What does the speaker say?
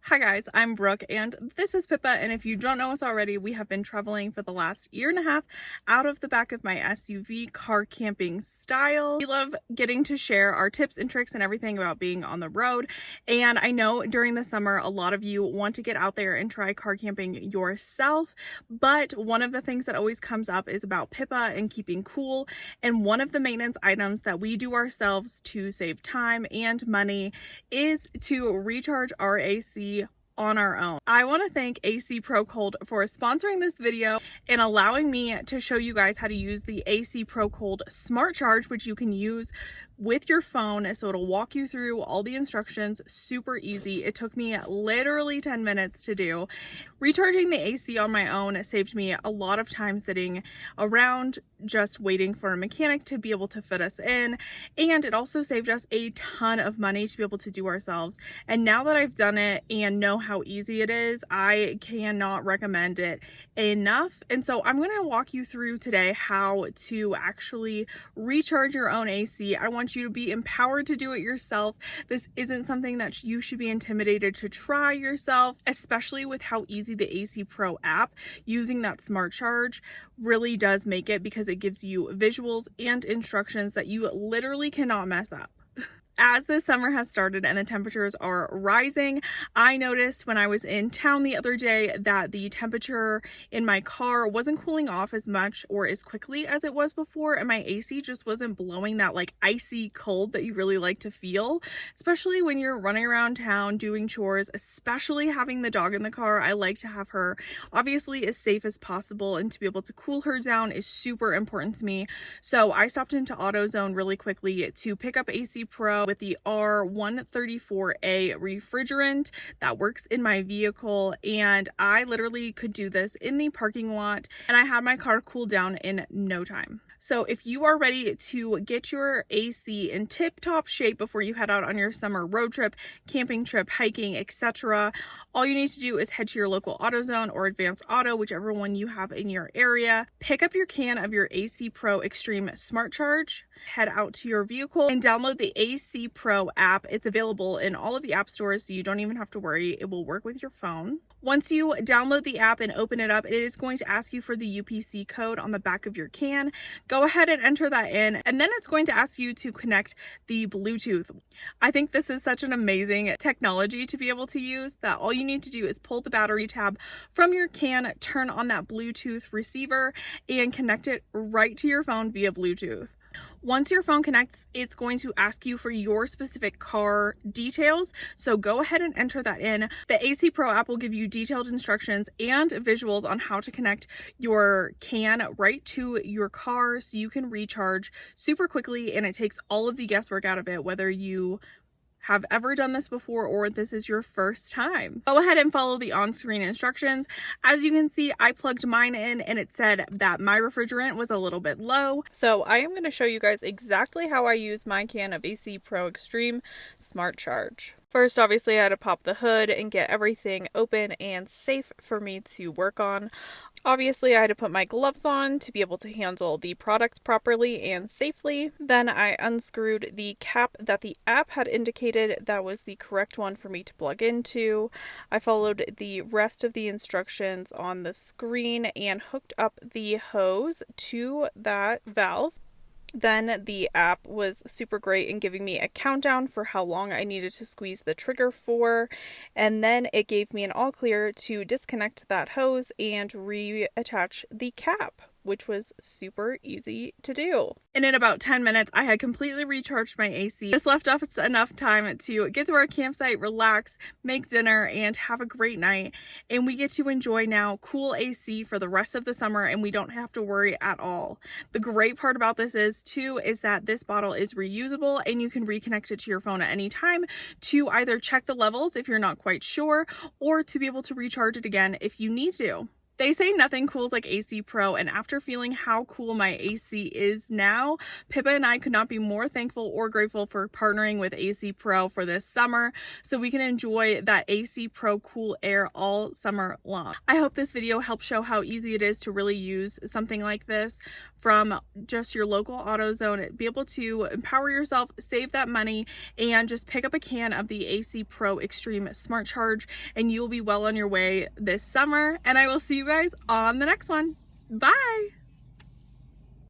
Hi guys, I'm Brooke and this is Pippa, and if you don't know us already, we have been traveling for the last year and a half out of the back of my SUV car camping style. We love getting to share our tips and tricks and everything about being on the road, and I know during the summer a lot of you want to get out there and try car camping yourself, but one of the things that always comes up is about Pippa and keeping cool, and one of the maintenance items that we do ourselves to save time and money is to recharge our AC on our own. I want to thank Acprocold for sponsoring this video and allowing me to show you guys how to use the Acprocold Smartcharge, which you can use with your phone. So it'll walk you through all the instructions, super easy. It took me literally 10 minutes to do. Recharging the AC on my own saved me a lot of time sitting around just waiting for a mechanic to be able to fit us in, and it also saved us a ton of money to be able to do ourselves. And now that I've done it and know how easy it is, I cannot recommend it enough. And so I'm going to walk you through today how to actually recharge your own AC. I want you to be empowered to do it yourself. This isn't something that you should be intimidated to try yourself, especially with how easy the Acpro app using that smart charge really does make it, because it gives you visuals and instructions that you literally cannot mess up. As the summer has started and the temperatures are rising, I noticed when I was in town the other day that the temperature in my car wasn't cooling off as much or as quickly as it was before, and my AC just wasn't blowing that like icy cold that you really like to feel, especially when you're running around town doing chores, especially having the dog in the car. I like to have her obviously as safe as possible, and to be able to cool her down is super important to me. So I stopped into AutoZone really quickly to pick up Acpro with the R134A refrigerant that works in my vehicle, and I literally could do this in the parking lot, and I had my car cool down in no time. So if you are ready to get your AC in tip-top shape before you head out on your summer road trip, camping trip, hiking, etc., all you need to do is head to your local AutoZone or Advanced Auto, whichever one you have in your area. Pick up your can of your Pro Extreme Smartcharge, head out to your vehicle, and download the Acpro app. It's available in all of the app stores, so you don't even have to worry. It will work with your phone. Once you download the app and open it up, it is going to ask you for the UPC code on the back of your can. Go ahead and enter that in, and then it's going to ask you to connect the Bluetooth. I think this is such an amazing technology to be able to use that all you need to do is pull the battery tab from your can, turn on that Bluetooth receiver, and connect it right to your phone via Bluetooth. Once your phone connects, it's going to ask you for your specific car details, so go ahead and enter that in. The Acpro app will give you detailed instructions and visuals on how to connect your can right to your car so you can recharge super quickly, and it takes all of the guesswork out of it, whether you have ever done this before or this is your first time. Go ahead and follow the on-screen instructions. As you can see, I plugged mine in and it said that my refrigerant was a little bit low. So I am going to show you guys exactly how I use my can of Pro Extreme Smartcharge. First, obviously, I had to pop the hood and get everything open and safe for me to work on. Obviously, I had to put my gloves on to be able to handle the product properly and safely. Then I unscrewed the cap that the app had indicated that was the correct one for me to plug into. I followed the rest of the instructions on the screen and hooked up the hose to that valve. Then the app was super great in giving me a countdown for how long I needed to squeeze the trigger for, and then it gave me an all clear to disconnect that hose and reattach the cap, which was super easy to do. And in about 10 minutes, I had completely recharged my AC. This left us enough time to get to our campsite, relax, make dinner, and have a great night. And we get to enjoy now cool AC for the rest of the summer, and we don't have to worry at all. The great part about this is that this bottle is reusable, and you can reconnect it to your phone at any time to either check the levels if you're not quite sure, or to be able to recharge it again if you need to. They say nothing cools like AC Pro, and after feeling how cool my AC is now, Pippa and I could not be more thankful or grateful for partnering with AC Pro for this summer so we can enjoy that AC Pro cool air all summer long. I hope this video helps show how easy it is to really use something like this from just your local AutoZone, be able to empower yourself, save that money, and just pick up a can of the AC Pro Extreme Smartcharge, and you will be well on your way this summer. And I will see you guys on the next one. Bye!